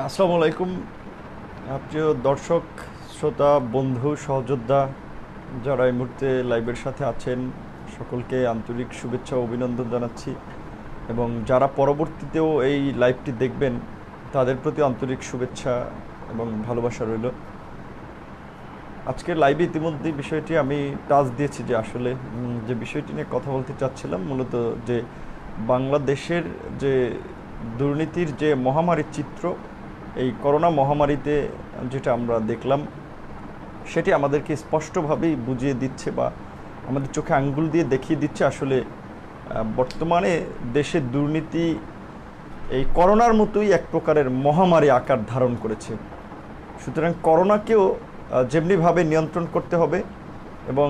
আসসালামু আলাইকুম। প্রিয় দর্শক, শ্রোতা, বন্ধু, সহযোদ্ধা যারা এই মুহূর্তে লাইভের সাথে আছেন, সকলকে আন্তরিক শুভেচ্ছা ও অভিনন্দন জানাচ্ছি। এবং যারা পরবর্তীতেও এই লাইভটি দেখবেন তাদের প্রতি আন্তরিক শুভেচ্ছা এবং ভালোবাসা রইল। আজকের লাইভে ইতিমধ্যে বিষয়টি আমি টাচ দিয়েছি যে আসলে যে বিষয়টি নিয়ে কথা বলতে চাচ্ছিলাম মূলত যে বাংলাদেশের যে দুর্নীতির যে মহামারীর চিত্র, এই করোনা মহামারীতে যেটা আমরা দেখলাম সেটি আমাদেরকে স্পষ্টভাবেই বুঝিয়ে দিচ্ছে বা আমাদের চোখে আঙ্গুল দিয়ে দেখিয়ে দিচ্ছে আসলে বর্তমানে দেশের দুর্নীতি এই করোনার মতোই এক প্রকারের মহামারী আকার ধারণ করেছে। সুতরাং করোনাকেও যেমনিভাবে নিয়ন্ত্রণ করতে হবে এবং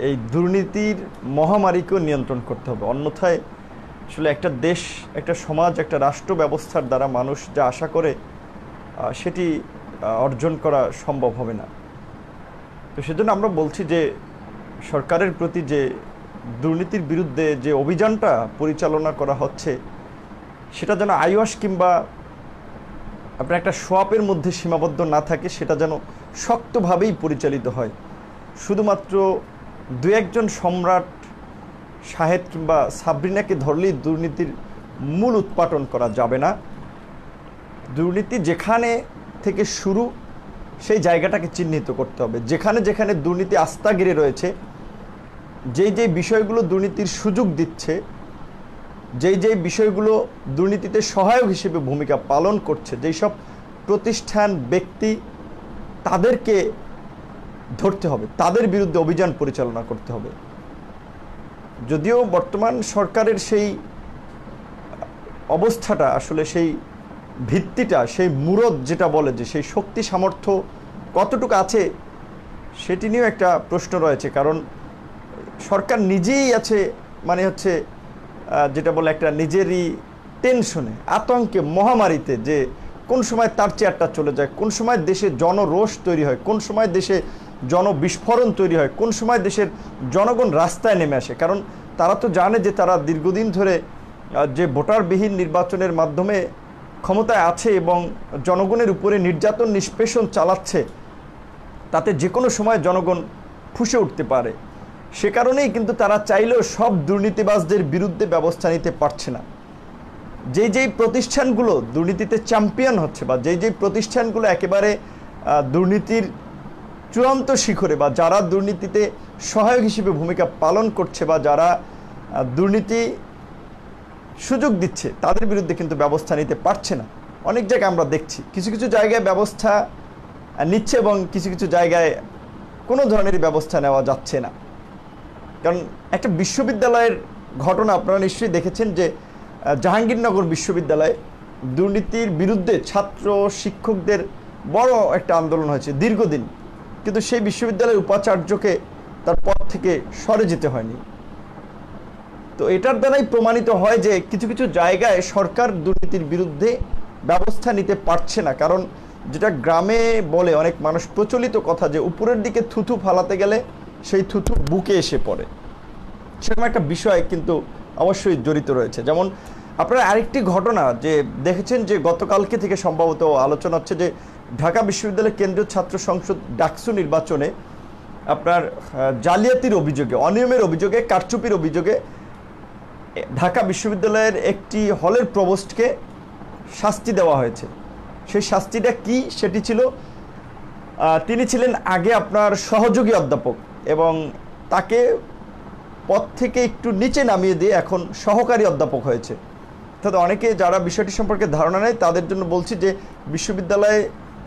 এই দুর্নীতির মহামারীকেও নিয়ন্ত্রণ করতে হবে, অন্যথায় আসলে একটা দেশ, একটা সমাজ, একটা রাষ্ট্র ব্যবস্থার দ্বারা মানুষ যা আশা করে সেটি অর্জন করা সম্ভব হবে না। তো সেজন্য আমরা বলছি যে সরকারের প্রতি যে দুর্নীতির বিরুদ্ধে যে অভিযানটা পরিচালনা করা হচ্ছে সেটা যেন আইওয়াস কিংবা আপনার একটা সোয়াপের মধ্যে সীমাবদ্ধ না থাকে, সেটা যেন শক্তভাবেই পরিচালিত হয়। শুধুমাত্র দু একজন সম্রাট শাহেদ কিংবা সাবরিনাকে ধরলেই দুর্নীতির মূল উৎপাটন করা যাবে না। দুর্নীতি যেখানে থেকে শুরু সেই জায়গাটাকে চিহ্নিত করতে হবে। যেখানে যেখানে দুর্নীতি আস্থা ঘিরে রয়েছে, যেই বিষয়গুলো দুর্নীতির সুযোগ দিচ্ছে, যেই বিষয়গুলো দুর্নীতিতে সহায়ক হিসেবে ভূমিকা পালন করছে, যেই সব প্রতিষ্ঠান, ব্যক্তি, তাদেরকে ধরতে হবে, তাদের বিরুদ্ধে অভিযান পরিচালনা করতে হবে। যদিও বর্তমান সরকারের সেই অবস্থাটা আসলে সেই ভিত্তিটা, সেই মূরত যেটা বলে যে সেই শক্তি সামর্থ্য কতটুকু আছে সেটি নিয়েও একটা প্রশ্ন রয়েছে। কারণ সরকার নিজেই আছে মানে হচ্ছে যেটা বলে একটা নিজেরই টেনশনে, আতঙ্কে, মহামারীতে, যে কোন সময় তার চেয়ারটা চলে যায়, কোন সময় দেশে জনরোষ তৈরি হয়, কোন সময় দেশে জনবিস্ফোরণ তৈরি হয়, কোন সময় দেশের জনগণ রাস্তায় নেমে আসে। কারণ তারা তো জানে যে তারা দীর্ঘদিন ধরে যে ভোটারবিহীন নির্বাচনের মাধ্যমে ক্ষমতায় আছে এবং জনগণের উপরে নির্যাতন নিষ্পেষণ চালাচ্ছে, তাতে যে কোনো সময় জনগণ ফুঁসে উঠতে পারে। সে কারণেই কিন্তু তারা চাইলেও সব দুর্নীতিবাজদের বিরুদ্ধে ব্যবস্থা নিতে পারছে না। যেই প্রতিষ্ঠানগুলো দুর্নীতিতে চ্যাম্পিয়ন হচ্ছে বা যেই প্রতিষ্ঠানগুলো একেবারে দুর্নীতির চূড়ান্ত শিখরে বা যারা দুর্নীতিতে সহায়ক হিসেবে ভূমিকা পালন করছে বা যারা দুর্নীতি সুযোগ দিচ্ছে, তাদের বিরুদ্ধে কিন্তু ব্যবস্থা নিতে পারছে না। অনেক জায়গায় আমরা দেখছি কিছু কিছু জায়গায় ব্যবস্থা নিচ্ছে এবং কিছু কিছু জায়গায় কোনো ধরনেরই ব্যবস্থা নেওয়া যাচ্ছে না। কারণ একটা বিশ্ববিদ্যালয়ের ঘটনা আপনারা নিশ্চয়ই দেখেছেন যে জাহাঙ্গীরনগর বিশ্ববিদ্যালয়ে দুর্নীতির বিরুদ্ধে ছাত্র শিক্ষকদের বড় একটা আন্দোলন হয়েছে দীর্ঘদিন, কিন্তু সেই বিশ্ববিদ্যালয়ের উপাচার্যকে তার পদ থেকে সরে যেতে হয়নি। তো এটার দ্বারাই প্রমাণিত হয় যে কিছু কিছু জায়গায় সরকার দুর্নীতির বিরুদ্ধে ব্যবস্থা নিতে পারছে না। কারণ যেটা গ্রামে বলে অনেক মানুষ প্রচলিত কথা যে উপরের দিকে থুথু ফালাতে গেলে সেই থুথু বুকে এসে পড়ে, সেরকম একটা বিষয় কিন্তু অবশ্যই জড়িত রয়েছে। যেমন আপনারা আরেকটি ঘটনা যে দেখেছেন যে গতকালকে থেকে সম্ভবত আলোচনা হচ্ছে যে ঢাকা বিশ্ববিদ্যালয় কেন্দ্রীয় ছাত্র সংসদ ডাকসু নির্বাচনে আপনার জালিয়াতির অভিযোগে, অনিয়মের অভিযোগে, কারচুপির অভিযোগে ঢাকা বিশ্ববিদ্যালয়ের একটি হলের প্রভোস্টকে শাস্তি দেওয়া হয়েছে। সেই শাস্তিটা কি? সেটি ছিল তিনি ছিলেন আগে আপনার সহযোগী অধ্যাপক এবং তাকে পদ থেকে একটু নিচে নামিয়ে দিয়ে এখন সহকারী অধ্যাপক হয়েছে। অর্থাৎ অনেকে যারা বিষয়টি সম্পর্কে ধারণা নেয় তাদের জন্য বলছি যে বিশ্ববিদ্যালয়ে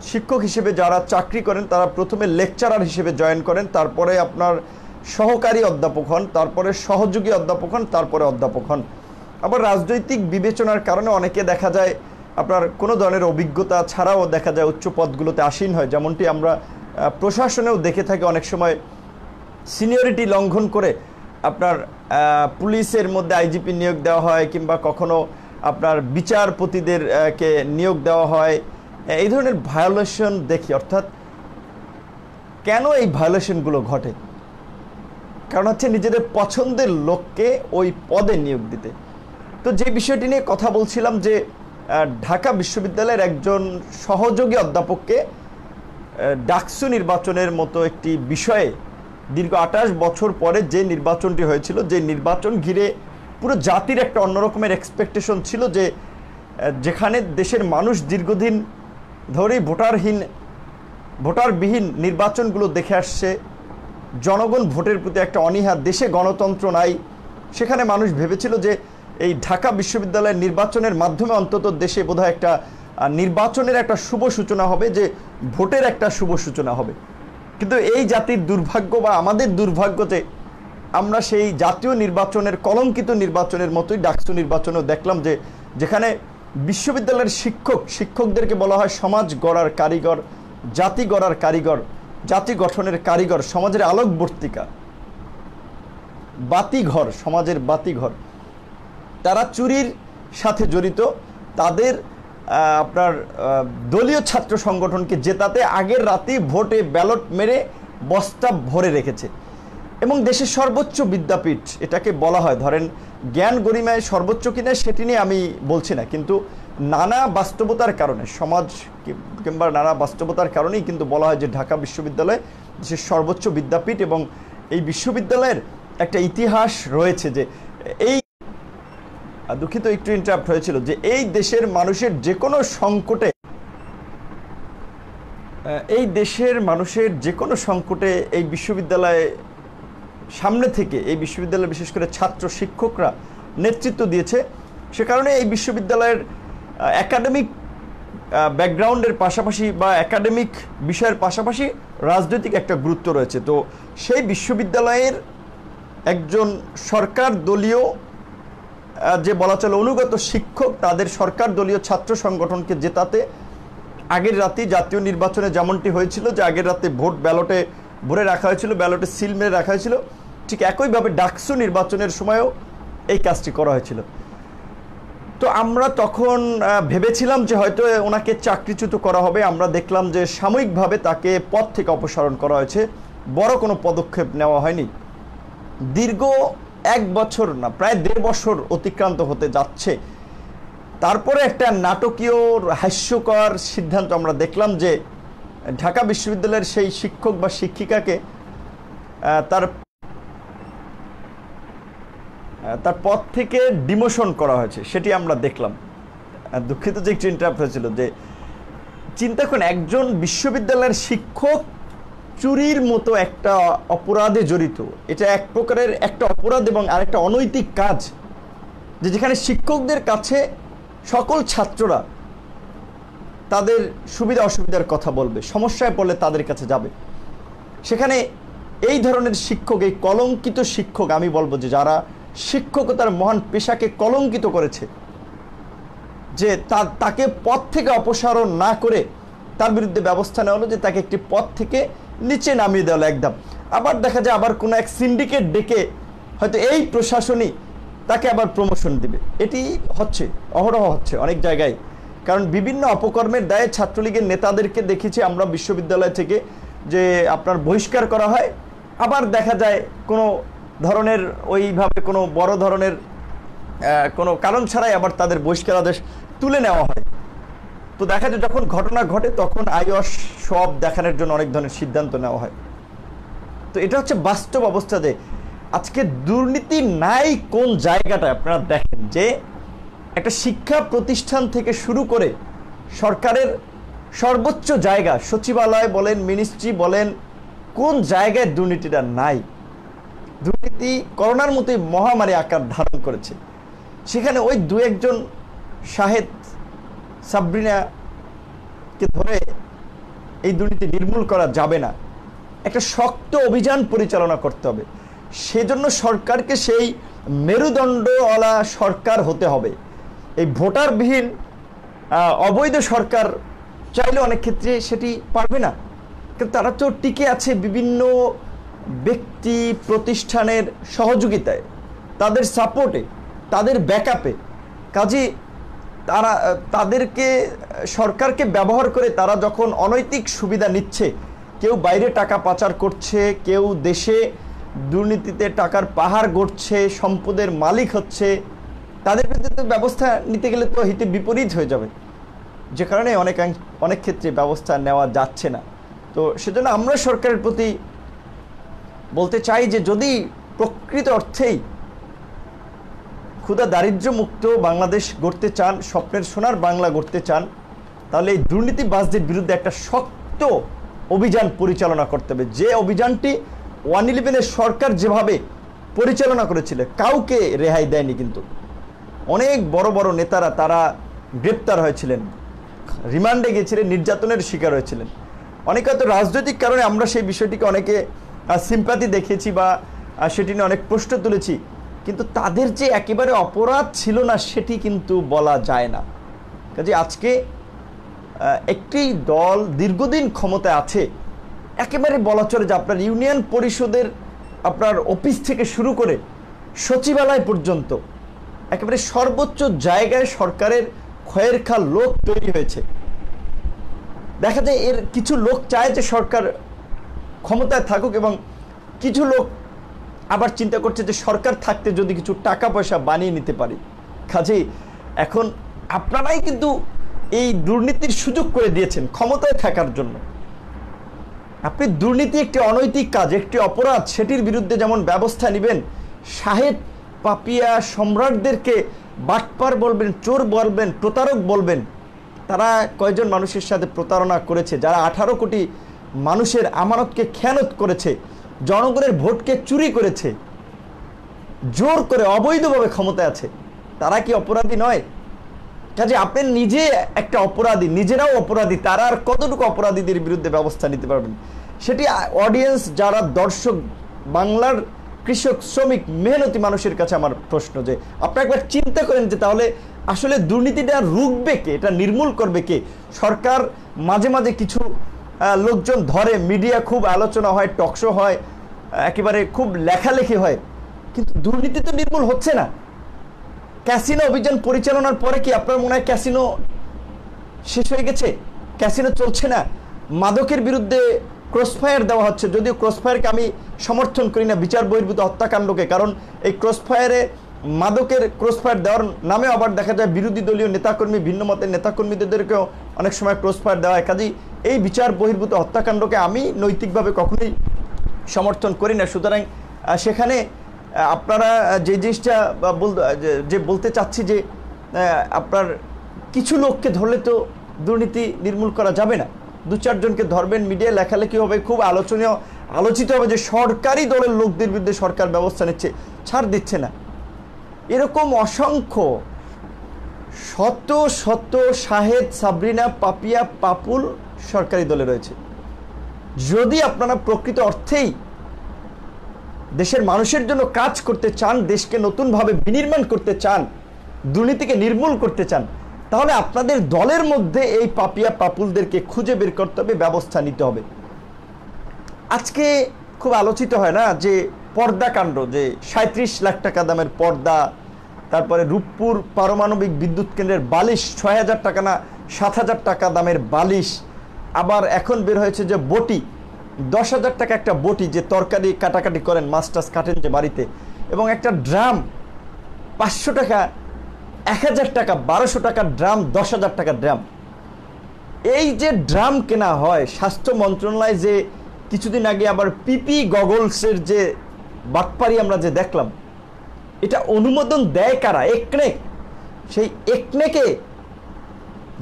শিক্ষক হিসেবে যারা চাকরি করেন তারা প্রথমে লেকচারার হিসেবে জয়েন করেন, তারপরে আপনার সহকারী অধ্যাপক হন, তারপরে সহযোগী অধ্যাপক হন, তারপরে অধ্যাপক হন। আবার রাজনৈতিক বিবেচনার কারণে অনেকে দেখা যায় আপনার কোনো ধরনের অভিজ্ঞতা ছাড়াও দেখা যায় উচ্চ পদগুলোতে আসীন হয়, যেমনটি আমরা প্রশাসনেও দেখে থাকি। অনেক সময় সিনিয়রিটি লঙ্ঘন করে আপনার পুলিশের মধ্যে আইজিপি নিয়োগ দেওয়া হয় কিংবা কখনো আপনার বিচারপতিদেরকে নিয়োগ দেওয়া হয়। এই ধরনের ভায়োলেশন দেখি। অর্থাৎ কেন এই ভায়োলেশনগুলো ঘটে? কারণ হচ্ছে নিজেদের পছন্দের লোককে ওই পদে নিয়োগ দিতে। তো যে বিষয়টি নিয়ে কথা বলছিলাম যে ঢাকা বিশ্ববিদ্যালয়ের একজন সহযোগী অধ্যাপককে ডাকসু নির্বাচনের মতো একটি বিষয়ে দীর্ঘ 28 বছর পরে যে নির্বাচনটি হয়েছিল, যে নির্বাচন ঘিরে পুরো জাতির একটা অন্যরকমের এক্সপেকটেশন ছিল, যে যেখানে দেশের মানুষ দীর্ঘদিন ধরেই ভোটারবিহীন নির্বাচনগুলো দেখে আসছে, জনগণ ভোটের প্রতি একটা অনীহা, দেশে গণতন্ত্র নাই, সেখানে মানুষ ভেবেছিল যে এই ঢাকা বিশ্ববিদ্যালয়ের নির্বাচনের মাধ্যমে অন্তত দেশে বোধহয় একটা নির্বাচনের একটা শুভ সূচনা হবে, যে ভোটের একটা শুভ সূচনা হবে। কিন্তু এই জাতির দুর্ভাগ্য বা আমাদের দুর্ভাগ্য যে আমরা সেই জাতীয় নির্বাচনের কলঙ্কিত নির্বাচনের মতোই ডাকসু নির্বাচনেও দেখলাম, যে যেখানে বিশ্ববিদ্যালয়ের শিক্ষকদেরকে বলা হয় সমাজ গড়ার কারিগর, জাতি গড়ার কারিগর, জাতি গঠনের কারিগর, সমাজের আলোকবর্তিকা, বাতিঘর, সমাজের বাতিঘর, তারা চুরির সাথে জড়িত। তাদের আপনার দলীয় ছাত্র সংগঠনকে জেতাতে আগের রাতেই ভোটে ব্যালট মেরে বস্তা ভরে রেখেছে। এবং দেশের সর্বোচ্চ বিদ্যাপীঠ এটাকে বলা হয়, ধরেন জ্ঞান গরিমায় সর্বোচ্চ কিনা সেটি নিয়ে আমি বলছি না, কিন্তু নানা বাস্তবতার কারণে, সমাজ কিংবা নানা বাস্তবতার কারণেই কিন্তু বলা হয় যে ঢাকা বিশ্ববিদ্যালয় দেশের সর্বোচ্চ বিদ্যাপীঠ। এবং এই বিশ্ববিদ্যালয়ের একটা ইতিহাস রয়েছে, যে এই দুঃখিত একটু ইন্টারাপ্ট হয়েছিল, যে এই দেশের মানুষের যে কোনো সংকটে, এই বিশ্ববিদ্যালয়ে সামনে থেকে এই বিশ্ববিদ্যালয়ের বিশেষ করে ছাত্র শিক্ষকরা নেতৃত্ব দিয়েছে। সে কারণে এই বিশ্ববিদ্যালয়ের একাডেমিক ব্যাকগ্রাউন্ডের পাশাপাশি বা একাডেমিক বিষয়ের পাশাপাশি রাজনৈতিক একটা গুরুত্ব রয়েছে। তো সেই বিশ্ববিদ্যালয়ের একজন সরকার দলীয় যে বলা চলে অনুগত শিক্ষক, তাদের সরকার দলীয় ছাত্র সংগঠনকে জেতাতে আগের রাতে জাতীয় নির্বাচনে যেমনটি হয়েছিল, যে আগের রাতে ভোট ব্যালটে ভরে রাখা হয়েছিল, ব্যালটে সিল মেরে রাখা হয়েছিল, ঠিক একইভাবে ডাকসু নির্বাচনের সময়ও এই কাজটি করা হয়েছিল। তো আমরা তখন ভেবেছিলাম যে হয়তো ওনাকে চাকরিচ্যুত করা হবে। আমরা দেখলাম যে সাময়িকভাবে তাকে পদ থেকে অপসারণ করা হয়েছে, বড় কোনো পদক্ষেপ নেওয়া হয়নি। দীর্ঘ 1 বছর না, প্রায় 1.5 বছর অতিক্রান্ত হতে যাচ্ছে, তারপরে একটা নাটকীয় হাস্যকর সিদ্ধান্ত আমরা দেখলাম, যে ঢাকা বিশ্ববিদ্যালয়ের সেই শিক্ষক বা শিক্ষিকাকে তার পদ থেকে ডিমোশন করা হয়েছে, সেটি আমরা দেখলাম। দুঃখিত যে একটু ইন্টারাপ্ট হয়েছিল, যে চিন্তা করেন একজন বিশ্ববিদ্যালয়ের শিক্ষক চুরির মতো একটা অপরাধে জড়িত। এটা এক প্রকারের একটা অপরাধ এবং আরেকটা অনৈতিক কাজ, যে যেখানে শিক্ষকদের কাছে সকল ছাত্ররা তাদের সুবিধা অসুবিধার কথা বলবে, সমস্যায় পড়লে তাদের কাছে যাবে। সেখানে এই ধরনের শিক্ষক, এই কলঙ্কিত শিক্ষক, আমি বলবো যে যারা শিক্ষকতার মহান পেশাকে কলঙ্কিত করেছে, যে তাকে পদ থেকে অপসারণ না করে তার বিরুদ্ধে ব্যবস্থা নেওয়া হলো, যে তাকে একটি পদ থেকে নিচে নামিয়ে দেওয়া হলো একদম। আবার দেখা যায় আবার কোনো এক সিন্ডিকেট ডেকে হয়তো এই প্রশাসনই তাকে আবার প্রমোশন দিবে। এটি হচ্ছে, অহরহ হচ্ছে অনেক জায়গায়। কারণ বিভিন্ন অপকর্মের দায়ে ছাত্রলীগের নেতাদেরকে দেখেছি আমরা বিশ্ববিদ্যালয় থেকে, যে আপনার বহিষ্কার করা হয়, আবার দেখা যায় কোনো ধরনের ওইভাবে কোনো বড় ধরনের কোনো কারণ ছাড়াই আবার তাদের বহিষ্কার আদেশ তুলে নেওয়া হয়। তো দেখা যায় যখন ঘটনা ঘটে তখন আইওয়াস সব দেখানোর জন্য অনেক ধরনের সিদ্ধান্ত নেওয়া হয়। তো এটা হচ্ছে বাস্তব অবস্থা, যে আজকে দুর্নীতি নাই কোন জায়গাটা আপনারা দেখেন, যে একটা শিক্ষা প্রতিষ্ঠান থেকে শুরু করে সরকারের সর্বোচ্চ জায়গা, সচিবালয় বলেন, মিনিস্ট্রি বলেন, কোন জায়গায় দুর্নীতিটা নাই। দুর্নীতি করোনার মতোই মহামারী আকার ধারণ করেছে। সেখানে ওই 2-1 জন শাহেদ সাবরিনাকে ধরে এই দুর্নীতি নির্মূল করা যাবে না। একটা শক্ত অভিযান পরিচালনা করতে হবে। সেজন্য সরকারকে সেই মেরুদণ্ডওয়ালা সরকার হতে হবে। এই ভোটারবিহীন অবৈধ সরকার চাইলে অনেক ক্ষেত্রে সেটি পারবে না, কিন্তু তারা তো টিকে আছে বিভিন্ন ব্যক্তি প্রতিষ্ঠানের সহযোগিতায়, তাদের সাপোর্টে, তাদের ব্যাকআপে। কাজে তাদেরকে সরকারকে ব্যবহার করে তারা যখন অনৈতিক সুবিধা নিচ্ছে, কেউ বাইরে টাকা পাচার করছে, কেউ দেশে দুর্নীতিতে টাকার পাহাড় গড়ছে, সম্পদের মালিক হচ্ছে, তাদের বিরুদ্ধে তো ব্যবস্থা নিতে গেলে তো হিতে বিপরীত হয়ে যাবে, যে কারণে অনেক ক্ষেত্রে ব্যবস্থা নেওয়া যাচ্ছে না। তো সেজন্য আমরা সরকারের প্রতি বলতে চাই যে যদি প্রকৃত অর্থেই ক্ষুধা দারিদ্র্য মুক্ত বাংলাদেশ গড়তে চান, স্বপ্নের সোনার বাংলা গড়তে চান, তাহলে এই দুর্নীতিবাজদের বিরুদ্ধে একটা শক্ত অভিযান পরিচালনা করতে হবে। যে অভিযানটি 111-এর সরকার যেভাবে পরিচালনা করেছিল, কাউকে রেহাই দেয়নি, কিন্তু অনেক বড় বড় নেতারা তারা গ্রেপ্তার হয়েছিলেন, রিমান্ডে গিয়েছিলেন, নির্যাতনের শিকার হয়েছিলেন। অনেকে হয়তো রাজনৈতিক কারণে আমরা সেই বিষয়টিকে অনেকে সিম্প্যাথি দেখিয়েছি বা সেটি নিয়ে অনেক প্রশ্ন তুলেছি, কিন্তু তাদের যে একেবারে অপরাধ ছিল না সেটি কিন্তু বলা যায় না। কাজে আজকে একটি দল দীর্ঘদিন ক্ষমতায় আছে, একেবারে বলা চলে যে আপনার ইউনিয়ন পরিষদের আপনার অফিস থেকে শুরু করে সচিবালয় পর্যন্ত একেবারে সর্বোচ্চ জায়গায় সরকারের ক্ষয়ের খাল লোক তৈরি হয়েছে। দেখা যায় এর কিছু লোক চায় যে সরকার ক্ষমতায় থাকুক, এবং কিছু লোক আবার চিন্তা করছে যে সরকার থাকতে যদি কিছু টাকা পয়সা বানিয়ে নিতে পারি। কাজেই এখন আপনারাই কিন্তু এই দুর্নীতির সুযোগ করে দিয়েছেন ক্ষমতায় থাকার জন্য। আপনি দুর্নীতি একটি অনৈতিক কাজ, একটি অপরাধ, সেটির বিরুদ্ধে যেমন ব্যবস্থা নেবেন, সাহেব পাপিয়া সম্রাটদেরকে বাটপার বলবেন, চোর বলবেন, প্রতারক বলবেন। তারা কয়জন মানুষের সাথে প্রতারণা করেছে, যারা 18 কোটি মানুষের আমানতকে খেয়ানত করেছে, জনগণের ভোটকে চুরি করেছে, জোর করে অবৈধভাবে ক্ষমতায় আছে, তারা কি অপরাধী নয়? কাজে আপনি নিজে একটা অপরাধী, নিজেরাও অপরাধী, তারা আর কতটুকু অপরাধীদের বিরুদ্ধে ব্যবস্থা নিতে পারবেন? সেটি অডিয়েন্স, যারা দর্শক, বাংলার কৃষক, শ্রমিক, মেহনতি মানুষের কাছে আমার প্রশ্ন যে আপনি একবার চিন্তা করেন যে তাহলে আসলে দুর্নীতিটা রুখবে কে, এটা নির্মূল করবে কে? সরকার মাঝে মাঝে কিছু লোকজন ধরে, মিডিয়া খুব আলোচনা হয়, টকশো হয়, একেবারে খুব লেখালেখি হয়, কিন্তু দুর্নীতি তো নির্মূল হচ্ছে না। ক্যাসিনো অভিযান পরিচালনার পরে কি আপনার মনে হয় ক্যাসিনো শেষ হয়ে গেছে? ক্যাসিনো চলছে না। মাদকের বিরুদ্ধে ক্রসফায়ার দেওয়া হচ্ছে, যদিও ক্রসফায়ারকে আমি সমর্থন করি না, বিচার বহির্ভূত হত্যাকাণ্ডকে, কারণ এই ক্রসফায়ারে মাদকের ক্রসফায়ার দেওয়ার নামে আবার দেখা যায় বিরোধী দলীয় নেতাকর্মী, ভিন্ন মতের নেতাকর্মীদেরকেও অনেক সময় ক্রসফায়ার দেওয়া হয়। কাজেই এই বিচার বহির্ভূত হত্যাকাণ্ডকে আমি নৈতিকভাবে কখনোই সমর্থন করি না। সুতরাং সেখানে আপনারা যে জিনিসটা বলতে চাচ্ছি যে আপনার কিছু লোককে ধরলে তো দুর্নীতি নির্মূল করা যাবে না। 2-4 জনকে ধরবেন, মিডিয়া লেখালেখি হবে, খুব আলোচিত হবে যে সরকারি দলের লোকদের বিরুদ্ধে সরকার ব্যবস্থা নিচ্ছে, ছাড় দিচ্ছে না। এরকম অসংখ্য শত শত শাহেদ, সাবরিনা, পাপিয়া, পাপুল সরকারি দলে রয়েছে। যদি আপনারা প্রকৃত অর্থেই দেশের মানুষের জন্য কাজ করতে চান, দেশকে নতুনভাবে বিনির্মাণ করতে চান, দুর্নীতিকে নির্মূল করতে চান, তাহলে আপনাদের দলের মধ্যে এই পাপিয়া পাপুলদেরকে খুঁজে বের করতে হবে, ব্যবস্থা নিতে হবে। আজকে খুব আলোচিত হয় না যে পর্দা কাণ্ড, যে 37 লাখ টাকা দামের পর্দা, তারপরে রূপপুর পারমাণবিক বিদ্যুৎ কেন্দ্রের বালিশ 6,000 টাকা না 7,000 টাকা দামের বালিশ, আবার এখন বের হয়েছে যে বটি 10,000 টাকা একটা বটি, যে তরকারি কাটাকাটি করেন, মাছ টাছ কাটেন যে বাড়িতে, এবং একটা ড্রাম 500 টাকা, 1,000 টাকা, 1200 টাকার ড্রাম, 10,000 টাকার ড্রাম। এই যে ড্রাম কেনা হয়, স্বাস্থ্য মন্ত্রণালয় যে কিছুদিন আগে আবার পিপি গগলসের যে বাটপারি আমরা যে দেখলাম, এটা অনুমোদন দেয় কারা? একনেক। সেই একনেকে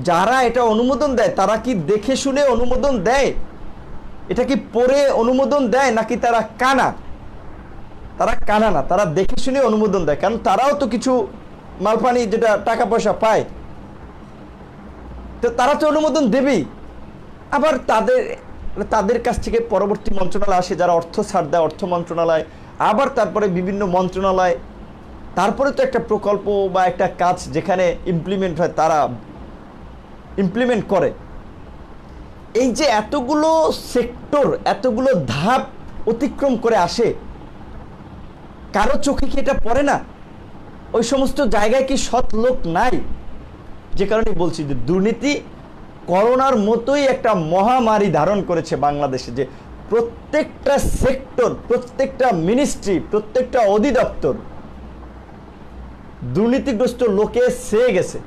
যারা এটা অনুমোদন দেয়, তারা কি দেখে শুনে অনুমোদন দেয়? এটা কি পড়ে অনুমোদন দেয়, নাকি তারা কানা? তারা কানা না, তারা দেখে শুনে অনুমোদন দেয়, কারণ তারাও তো কিছু মালপানি, যেটা টাকা পয়সা পায়, তো তারা তো অনুমোদন দেবেই। আবার তাদের কাছ থেকে পরবর্তী মন্ত্রণালয় আসে, যারা অর্থ ছাড় দেয়, অর্থ মন্ত্রণালয়, আবার তারপরে বিভিন্ন মন্ত্রণালয়, তারপরে তো একটা প্রকল্প বা একটা কাজ যেখানে ইমপ্লিমেন্ট হয়, তারা ইমপ্লিমেন্ট করে। এই যে এতগুলো সেক্টর, এতগুলো ধাপ অতিক্রম করে আসে, কারো চোখে কি এটা পড়ে না? ওই সমস্ত জায়গায় কি সৎ লোক নাই? যে কারণে বলছি যে দুর্নীতি করোনার মতোই একটা মহামারী ধারণ করেছে বাংলাদেশে, যে প্রত্যেকটা সেক্টর, প্রত্যেকটা মিনিস্ট্রি, প্রত্যেকটা অধিদপ্তর দুর্নীতিগ্রস্ত লোকে সেয়ে গেছে।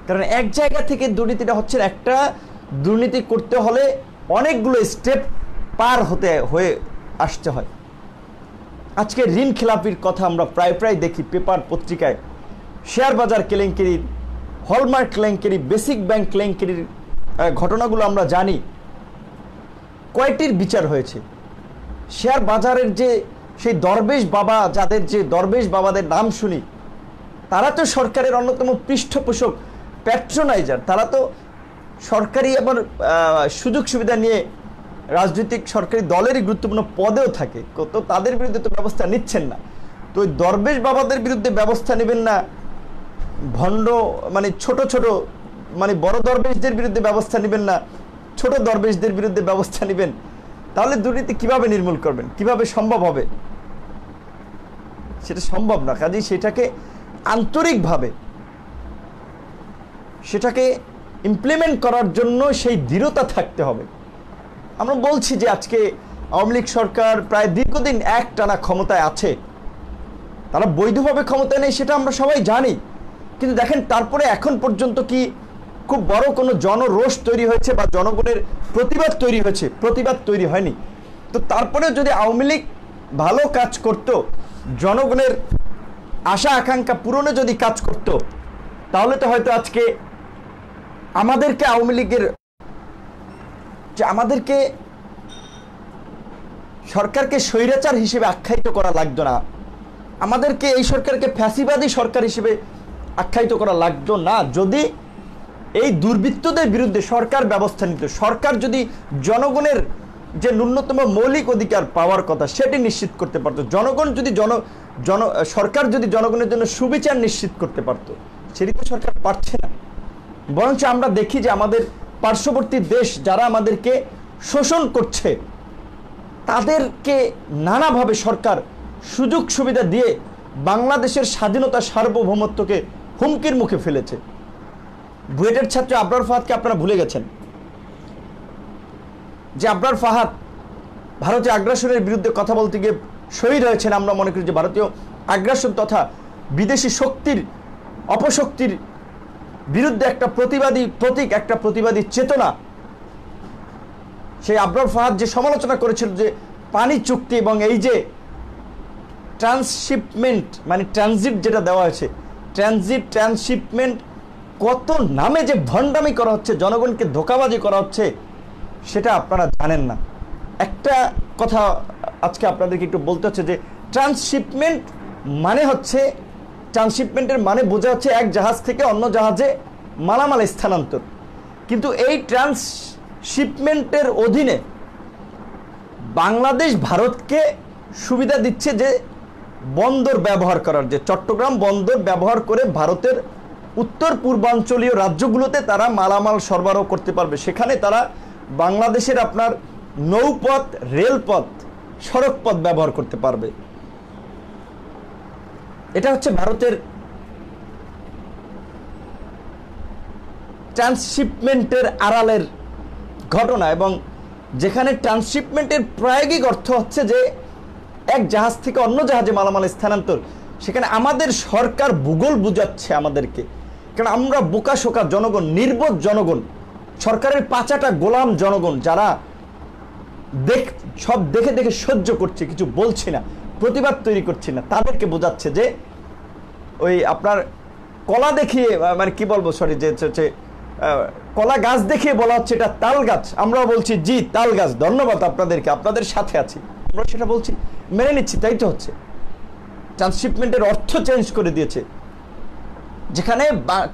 কারণ এক জায়গা থেকে দুর্নীতিটা হচ্ছে, একটা দুর্নীতি করতে হলে অনেকগুলো স্টেপ পার হয়ে আসতে হয়। আজকে ঋণ খেলাপির কথা আমরা প্রায় দেখি পেপার পত্রিকায়, শেয়ার বাজার কেলেঙ্কারির, হলমার্ক কেলেঙ্কারি, বেসিক ব্যাংক কেলেঙ্কারির ঘটনাগুলো আমরা জানি। কয়টির বিচার হয়েছে? শেয়ার বাজারের যে সেই দরবেশ বাবা, যাদের যে দরবেশ বাবাদের নাম শুনি, তারা তো সরকারের অন্যতম পৃষ্ঠপোষক, প্যাট্রোনাইজার। তারা তো সরকারি আবার সুযোগ সুবিধা নিয়ে রাজনৈতিক সরকারি দলেরই গুরুত্বপূর্ণ পদেও থাকে, তো তাদের বিরুদ্ধে তো ব্যবস্থা নিচ্ছেন না। তো ওই দরবেশ বাবাদের বিরুদ্ধে ব্যবস্থা নেবেন না, ভণ্ড মানে ছোট মানে বড় দরবেশদের বিরুদ্ধে ব্যবস্থা নেবেন না, ছোট দরবেশদের বিরুদ্ধে ব্যবস্থা নেবেন, তাহলে দুর্নীতি কিভাবে নির্মূল করবেন? কিভাবে সম্ভব হবে? সেটা সম্ভব না। কাজেই সেটাকে আন্তরিকভাবে সেটাকে ইমপ্লিমেন্ট করার জন্য সেই দৃঢ়তা থাকতে হবে। আমরা বলছি যে আজকে আওয়ামী লীগ সরকার প্রায় দীর্ঘদিন একটানা ক্ষমতায় আছে, তারা বৈধভাবে ক্ষমতায় নেই সেটা আমরা সবাই জানি, কিন্তু দেখেন তারপরে এখন পর্যন্ত কি খুব বড় কোনো জনরোষ তৈরি হয়েছে বা জনগণের প্রতিবাদ তৈরি হয়েছে? প্রতিবাদ তৈরি হয়নি। তো তারপরেও যদি আওয়ামী লীগ ভালো কাজ করত, জনগণের আশা আকাঙ্ক্ষা পূরণে যদি কাজ করত, তাহলে তো হয়তো আজকে আমাদেরকে আওয়ামী লীগের যে আমাদেরকে সরকারকে স্বৈরাচার হিসেবে আখ্যায়িত করা লাগতো না, আমাদেরকে এই সরকারকে ফ্যাসিবাদী সরকার হিসেবে আখ্যায়িত করা লাগতো না, যদি এই দুর্বৃত্তদের বিরুদ্ধে সরকার ব্যবস্থা নিত। সরকার যদি জনগণের যে ন্যূনতম মৌলিক অধিকার পাওয়ার কথা সেটি নিশ্চিত করতে পারতো, জনগণ যদি সরকার যদি জনগণের জন্য সুবিচার নিশ্চিত করতে পারতো, সেটি তো সরকার পারছে না। বরঞ্চ আমরা দেখি যে আমাদের পার্শ্ববর্তী দেশ যারা আমাদেরকে শোষণ করছে, তাদেরকে নানাভাবে সরকার সুযোগ সুবিধা দিয়ে বাংলাদেশের স্বাধীনতা সার্বভৌমত্বকে হুমকির মুখে ফেলেছে। বুয়েটের ছাত্র আবরার ফাহাদকে আপনারা ভুলে গেছেন, যে আবরার ফাহাদ ভারতীয় আগ্রাসনের বিরুদ্ধে কথা বলতে গিয়ে শহীদ হয়েছেন। আমরা মনে করি যে ভারতীয় আগ্রাসন তথা বিদেশি শক্তির অপশক্তির বিরুদ্ধে একটা প্রতিবাদী প্রতীক, একটা প্রতিবাদী চেতনা। সেই আবরার ফাহাদ যে সমালোচনা করেছিল যে পানি চুক্তি এবং এই যে ট্রান্সশিপমেন্ট মানে ট্রানজিট যেটা দেওয়া হয়েছে, ট্রান্সশিপমেন্ট কত নামে যে ভণ্ডামি করা হচ্ছে, জনগণকে ধোঁকাবাজি করা হচ্ছে, সেটা আপনারা জানেন না। একটা কথা আজকে আপনাদেরকে একটু বলতে হচ্ছে যে ট্রান্সশিপমেন্ট মানে হচ্ছে, ট্রান্সশিপমেন্টের মানে বোঝা হচ্ছে এক জাহাজ থেকে অন্য জাহাজে মালামাল স্থানান্তর। কিন্তু এই ট্রান্সশিপমেন্টের অধীনে বাংলাদেশ ভারতকে সুবিধা দিচ্ছে যে বন্দর ব্যবহার করার, যে চট্টগ্রাম বন্দর ব্যবহার করে ভারতের উত্তর পূর্বাঞ্চলীয় রাজ্যগুলোতে তারা মালামাল সরবরাহ করতে পারবে। সেখানে তারা বাংলাদেশের আপনার নৌপথ, রেলপথ, সড়কপথ ব্যবহার করতে পারবে। এটা হচ্ছে ভারতের ট্রান্সশিপমেন্টের আড়ালের ঘটনা, এবং যেখানে ট্রান্সশিপমেন্টের প্রায়োগিক অর্থ হচ্ছে যে এক জাহাজ থেকে অন্য জাহাজে মালামাল স্থানান্তর, সেখানে আমাদের সরকার ভূগোল বুঝাচ্ছে আমাদেরকে। কারণ আমরা বোকাশোকা জনগণ, নির্বোধ জনগণ, সরকারের পাচাটা গোলাম জনগণ, যারা সব দেখে দেখে সহ্য করছে, কিছু বলছি না, প্রতিবাদ তৈরি করছি না, তাদেরকে বোঝাচ্ছে যে ওই আপনার কলা দেখিয়ে, মানে কি বলবো, সরি, যে কলা গাছ দেখিয়ে বলা হচ্ছে এটা তাল গাছ, আমরাও বলছি জি তাল গাছ, ধন্যবাদ আপনাদেরকে, আপনাদের সাথে আছি, আমরা সেটা বলছি, মেনে নিচ্ছি। তাই তো হচ্ছে, ট্রান্সশিপমেন্টের অর্থ চেঞ্জ করে দিয়েছে। যেখানে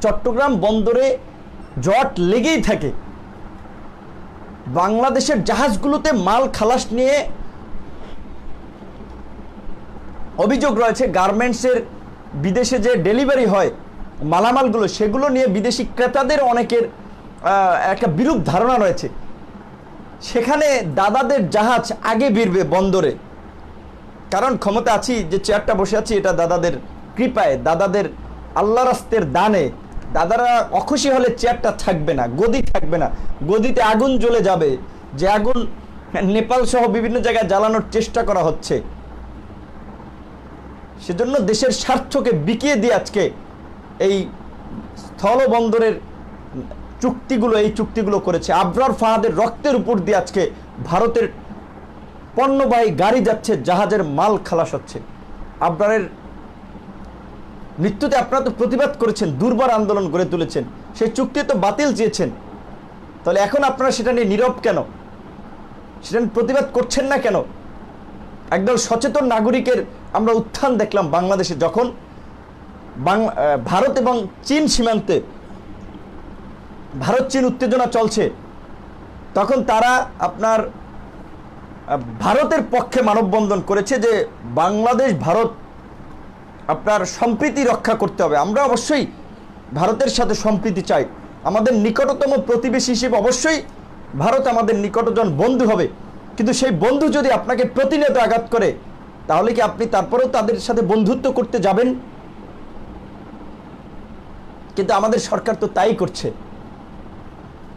চট্টগ্রাম বন্দরে জট লেগেই থাকে, বাংলাদেশের জাহাজগুলোতে মাল খালাস নিয়ে অভিযোগ রয়েছে, গার্মেন্টসের বিদেশে যে ডেলিভারি হয় মালামালগুলো, সেগুলো নিয়ে বিদেশি ক্রেতাদের অনেকের একটা বিরূপ ধারণা রয়েছে। সেখানে দাদাদের জাহাজ আগে ভিড়বে বন্দরে, কারণ ক্ষমতা আছি, যে চেয়ারটা বসে আছি এটা দাদাদের কৃপায়, দাদাদের আল্লাহ রাস্তের দানে। দাদারা অখুশি হলে চেয়ারটা থাকবে না, গদি থাকবে না, গদিতে আগুন জ্বলে যাবে, যে আগুন নেপাল সহ বিভিন্ন জায়গায় জ্বালানোর চেষ্টা করা হচ্ছে। সেজন্য দেশের স্বার্থকে বিকিয়ে দিয়ে আজকে এই স্থলবন্দরের এই চুক্তিগুলো করেছে। আবরার ফাহাদের রক্তের উপর দিয়ে আজকে ভারতের পণ্যবাহী গাড়ি যাচ্ছে, জাহাজের মাল খালাস হচ্ছে। আবরারের মৃত্যুতে আপনারা তো প্রতিবাদ করেছেন, দুর্বার আন্দোলন গড়ে তুলেছেন, সেই চুক্তি তো বাতিল চেয়েছেন। তাহলে এখন আপনারা সেটা নিয়ে নীরব কেন? সেটা প্রতিবাদ করছেন না কেন? একদল সচেতন নাগরিকের আমরা উত্থান দেখলাম বাংলাদেশে, যখন ভারত এবং চীন সীমান্তে ভারত চীন উত্তেজনা চলছে, তখন তারা আপনার ভারতের পক্ষে মানববন্ধন করেছে যে বাংলাদেশ ভারত আপনার সম্প্রীতি রক্ষা করতে হবে। আমরা অবশ্যই ভারতের সাথে সম্প্রীতি চাই, আমাদের নিকটতম প্রতিবেশী হিসেবে অবশ্যই ভারত আমাদের নিকটজন বন্ধু হবে, কিন্তু সেই বন্ধু যদি আপনাকে প্রতিনিয়ত আঘাত করে, তাহলে কি আপনি তারপরেও তাদের সাথে বন্ধুত্ব করতে যাবেন? কিন্তু আমাদের সরকার তো তাই করছে,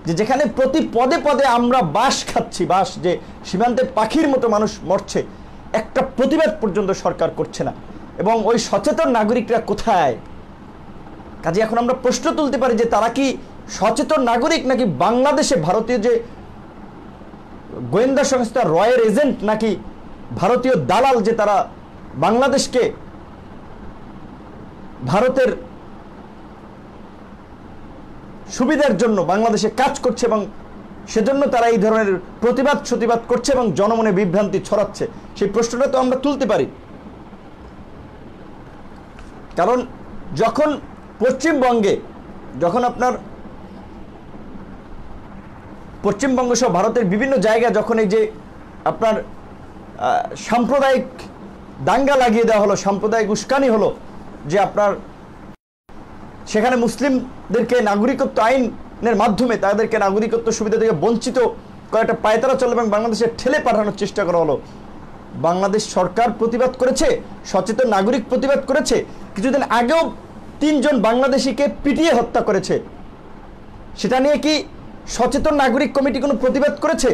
যে যেখানে প্রতি পদে পদে আমরা বাঁশ খাচ্ছি, বাঁশ, যে সীমান্তে পাখির মতো মানুষ মরছে, একটা প্রতিবাদ পর্যন্ত সরকার করছে না। এবং ওই সচেতন নাগরিকরা কোথায়? কাজে এখন আমরা প্রশ্ন তুলতে পারি যে তারা কি সচেতন নাগরিক, নাকি বাংলাদেশে ভারতীয় যে গোয়েন্দা সংস্থা রয়ের এজেন্ট, নাকি ভারতীয় দালাল, যে তারা বাংলাদেশকে ভারতের সুবিধার জন্য বাংলাদেশে কাজ করছে এবং সেজন্য তারা এই ধরনের প্রতিবাদ করছে এবং জনমনে বিভ্রান্তি ছড়াচ্ছে। সেই প্রশ্নটা তো আমরা তুলতে পারি। কারণ যখন পশ্চিমবঙ্গে, যখন আপনার পশ্চিমবঙ্গ সহ ভারতের বিভিন্ন জায়গায় যখন এই যে আপনার সাম্প্রদায়িক দাঙ্গা লাগিয়ে দেওয়া হলো, সাম্প্রদায়িক উস্কানি হলো, যে আপনার সেখানে মুসলিমদেরকে নাগরিকত্ব আইনের মাধ্যমে তাদেরকে নাগরিকত্ব সুবিধা থেকে বঞ্চিত কয়েকটা পায়তারা চলে এবং বাংলাদেশে ঠেলে পাঠানোর চেষ্টা করা হলো, বাংলাদেশ সরকার প্রতিবাদ করেছে, সচেতন নাগরিক প্রতিবাদ করেছে। কিছুদিন আগেও 3 জন বাংলাদেশিকে পিটিয়ে হত্যা করেছে, সেটা নিয়ে কি সচেতন নাগরিক কমিটি কোনো প্রতিবাদ করেছে?